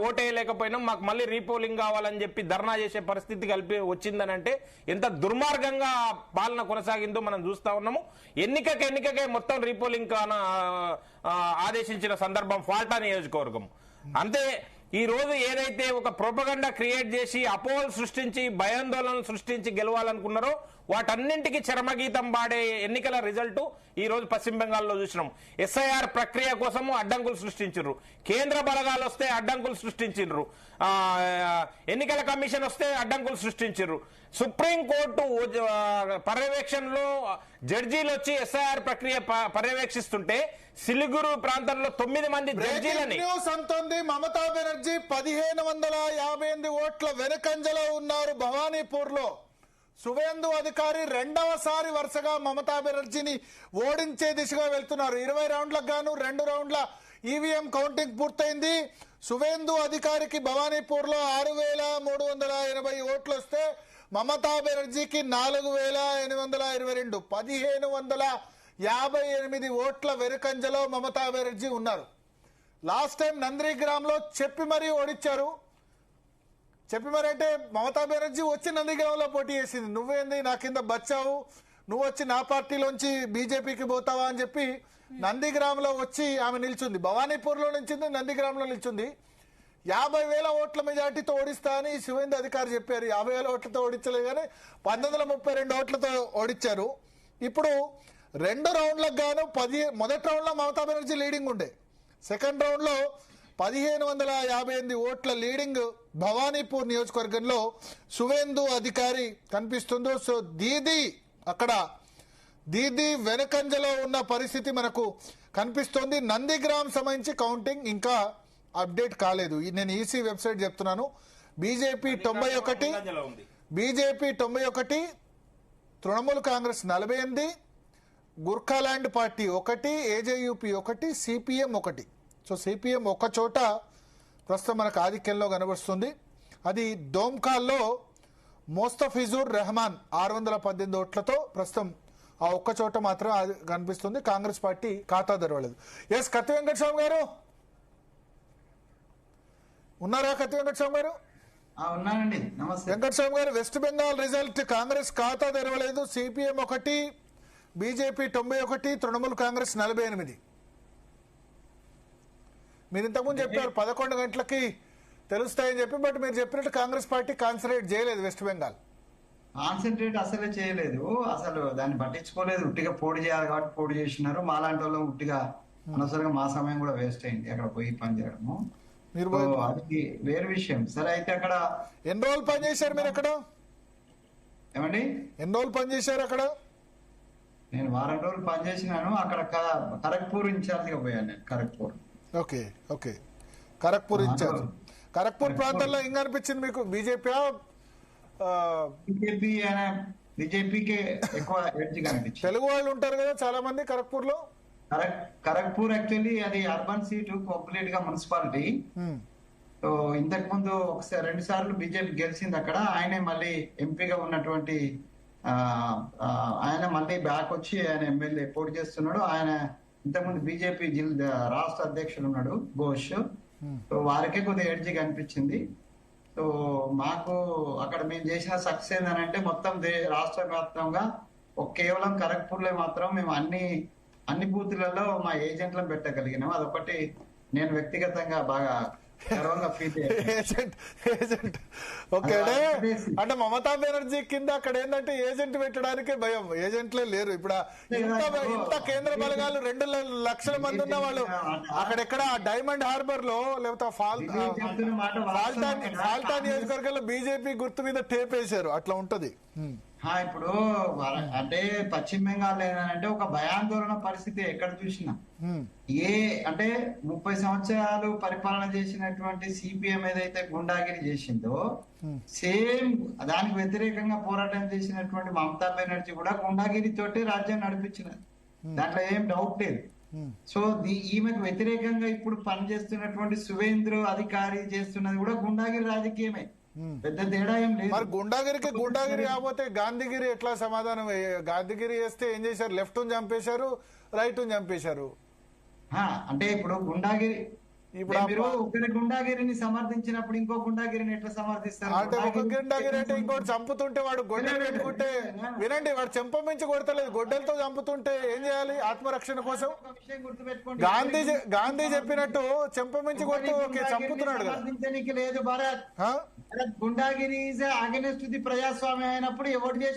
ఓటేయలేకపోయినాం, మాకు మళ్ళీ రీపోలింగ్ కావాలని చెప్పి ధర్నా చేసే పరిస్థితి వచ్చిందని అంటే ఎంత దుర్మార్గంగా పాలన కొనసాగిందో మనం చూస్తా ఉన్నాము. ఎన్నికకే మొత్తం రీపోలింగ్ ఆదేశించిన సందర్భం ఫాల్టా నియోజకవర్గం. అంతే ఈ రోజు ఏదైతే ఒక ప్రొపగండా క్రియేట్ చేసి అపోహలు సృష్టించి భయాందోళనలు సృష్టించి గెలవాలనుకున్నారో వాటన్నింటికి చరమగీతం పాడే ఎన్నికల రిజల్ట్ ఈ రోజు పశ్చిమ బెంగాల్లో చూసినాం. ఎస్ఐఆర్ ప్రక్రియ కోసము అడ్డంకులు సృష్టించారు, కేంద్ర బలగాలు వస్తే అడ్డంకులు సృష్టించారు, ఎన్నికల కమిషన్ వస్తే అడ్డంకులు సృష్టించారు, సుప్రీంకోర్టు పర్యవేక్షణలో జడ్జీలు వచ్చి ఎస్ఐఆర్ ప్రక్రియ పర్యవేక్షిస్తుంటే సిలిగురు ప్రాంతంలో 9 మంది జడ్జీలని మమతా బెనర్జీ 1558 ఓట్ల వెనుకంజలో ఉన్నారు. భవానీపూర్ లో సువేందు అధికారి రెండవసారి వరుసగా మమతా బెనర్జీని ఓడించే దిశగా వెళ్తున్నారు. 20 రౌండ్లకు గాను 2 రౌండ్ల ఈవీఎం కౌంటింగ్ పూర్తయింది. సువేందు అధికారికి భవానీపూర్ లో 6380 ఓట్లు వస్తే మమతా బెనర్జీకి 4822 1558 ఓట్ల వెనుకంజలో మమతా బెనర్జీ ఉన్నారు. లాస్ట్ టైం నందిగ్రామ్ లో చెప్పి మరీ ఓడించారు. చెప్పి మరి అంటే మమతా బెనర్జీ వచ్చి నందిగ్రామ్ లో పోటీ చేసింది. నువ్వేంది నా కింద బచ్చావు, నువ్వు వచ్చి నా పార్టీలోంచి బీజేపీకి పోతావా అని చెప్పి నందిగ్రామ్ లో వచ్చి ఆమె నిల్చుంది. భవానీపూర్ లో నిల్చుంది, నందిగ్రామ్ లో నిల్చుంది. 50,000 ఓట్ల మెజార్టీతో ఓడిస్తా అని సువేందు అధికారి చెప్పారు. 50,000 ఓట్లతో ఓడించలేదు కానీ 1932 ఓట్లతో ఓడించారు. ఇప్పుడు 2 రౌండ్లకు గాను మొదటి రౌండ్ లో మమతా బెనర్జీ లీడింగ్ ఉండే, సెకండ్ రౌండ్ లో 1558 ఓట్ల లీడింగ్ భవానీపూర్ నియోజకవర్గంలో సువేందు అధికారి కనిపిస్తుందో. సో దీది వెనకంజలో ఉన్న పరిస్థితి మనకు కనిపిస్తోంది. నందిగ్రామ్ సంబంధించి కౌంటింగ్ ఇంకా అప్డేట్ కాలేదు. నేను ఈసీ వెబ్సైట్ చెప్తున్నాను. BJP 91, Trinamool Congress 48, Gorkhaland party 1, AJUP 1, CPM 1. So CPM ఒక చోట ప్రస్తుతం మనకు ఆధిక్యంలో కనబడుతుంది. అది డోమ్కాల్లో మోస్తఫిజుర్ రెహమాన్ 618 ఓట్లతో ప్రస్తుతం ఆ ఒక్క చోట మాత్రం కనిపిస్తుంది. కాంగ్రెస్ పార్టీ ఖాతా తెరవలేదు. ఎస్ కత్తి వెంకటస్వామి గారు ఉన్నారా? కత్తి వెంకటస్వామి గారు ఉన్నానండి. నమస్తే వెంకటస్వామి గారు. వెస్ట్ బెంగాల్ రిజల్ట్ కాంగ్రెస్ ఖాతా తెరవలేదు. CPM 1, BJP 91, Trinamool Congress 48. మీరు ఇంతకుముందు చెప్పారు 11 గంటలకి తెలుస్తాయని చెప్పి, బట్ మీరు చెప్పినట్టు కాంగ్రెస్ పార్టీ కాన్సన్ట్రేట్ చేయలేదు. వెస్ట్ బెంగాల్ కాన్సన్ట్రేట్ అసలే చేయలేదు, అసలు దాన్ని పట్టించుకోలేదు. ఉట్టిగా పోటీ చేయాలి కాబట్టి పోటీ చేసినారు. మాలాంటి వాళ్ళు ఉట్టిగా అనవసరంగా మా సమయం కూడా వేస్ట్ అయింది అక్కడ పోయి పనిచేయడము. మీరు అది వేరే విషయం. సరే, అయితే అక్కడ ఎన్ని రోజులు పనిచేశారు మీరు అక్కడ? ఏమండి ఎన్ని రోజులు పనిచేశారు అక్కడ? నేను 1 వారం రోజులు పనిచేసినాను అక్కడ. ఖరగ్పూర్ ఇన్ఛార్జిగా పోయాను నేను. ఖరగ్పూర్. ఓకే. ఖరగ్పూర్ ఇన్ఛార్జ్. ఖరగ్పూర్ ప్రాంతంలో ఇంకా అనిపించింది మీకు బీజేపీ బీజేపీకే ఎక్కువ ఎడ్జ్ కనిపించింది. తెలుగు వాళ్ళు ఉంటారు కదా చాలా మంది ఖరగ్పూర్ లో. ఖరగ్పూర్ యాక్చువల్లీ అది అర్బన్ సీటు, కంప్లీట్ గా మున్సిపాలిటీ. సో ఇంతకు ముందు 2 సార్లు బీజేపీ గెలిచింది అక్కడ. ఆయనే మళ్ళీ ఎంపీగా ఉన్నటువంటి ఆయన మళ్ళీ బ్యాక్ వచ్చి ఆయన ఎమ్మెల్యే పోటీ చేస్తున్నాడు. ఆయన ఇంతకుముందు బీజేపీ రాష్ట్ర అధ్యక్షుడు ఉన్నాడు ఘోష్. సో వారికే కొద్దిగా ఎడ్జి కనిపించింది. సో మాకు అక్కడ మేము చేసిన సక్సెస్ ఏంటంటే మొత్తం రాష్ట్ర వ్యాప్తంగా కేవలం ఖరగ్పూర్ లో మాత్రం మేము అన్ని బూతులలో మా ఏజెంట్లను పెట్టగలిగినాం. అదొకటి నేను వ్యక్తిగతంగా బాగా గర్వంగా ఫీల్ ఏజెంట్. ఓకే. అంటే మమతా బెనర్జీ కింద అక్కడ ఏంటంటే ఏజెంట్ పెట్టడానికే భయం, ఏజెంట్లే లేరు. ఇప్పుడు ఇంత కేంద్ర బలగాలు 2 లక్షల మంది ఉన్న వాళ్ళు అక్కడెక్కడ డైమండ్ హార్బర్ లో లేకపోతే ఫాల్టా నియోజకవర్గంలో బీజేపీ గుర్తు మీద టేప్ వేశారు. అట్లా ఉంటది. ఇప్పుడు అంటే పశ్చిమ బెంగాల్ ఏంటంటే ఒక భయాందోళన పరిస్థితి ఎక్కడ చూసినా. అంటే 30 సంవత్సరాలు పరిపాలన చేసినటువంటి సిపిఎం ఏదైతే గుండాగిరి చేసిందో సేమ్ దానికి వ్యతిరేకంగా పోరాటం చేసినటువంటి మమతా బెనర్జీ కూడా గుండాగిరి తోటి రాజ్యం నడిపించినది. దాంట్లో ఏం డౌట్ లేదు. సో ఈమెకు వ్యతిరేకంగా ఇప్పుడు పనిచేస్తున్నటువంటి సువేంద్ర అధికారి చేస్తున్నది కూడా గుండాగిరి రాజకీయమే. పెద్ద తేడా ఏం లేదు. మరి గుండాగిరి కాకపోతే గాంధీగిరి ఎట్లా సమాధానం? గాంధీగిరి చేస్తే ఏం చేశారు? లెఫ్ట్ చంపేశారు, రైట్ చంపేశారు. అంటే ఇప్పుడు గుండాగిరి ఇప్పుడు మీరు ఒకరి గుండాగిరిని సమర్థించినప్పుడు ఇంకో గుండాగిరిని ఎట్లా సమర్థిస్తారు? అంటే ఒక గుండాగిరి అంటే ఇంకోటి చంపుతుంటే వాడు గొడ్డలు పెట్టుకుంటే వినండి, వాడు చెంపమించి కొడతలేదు, గొడ్డలతో చంపుతుంటే ఏం చేయాలి ఆత్మరక్షణ కోసం? ఒక విషయం గుర్తుపెట్టుకోండి, గాంధీ చెప్పినట్టు చెంపమించి కొడుతూ ఓకే చంపుతున్నాడు కదా. సమర్థించడానికి లేదు భారత్. గుండాగిరి ఈజ్ అగెన్స్ట్ ది ప్రజాస్వామ్యం అయినప్పుడు ఎవరు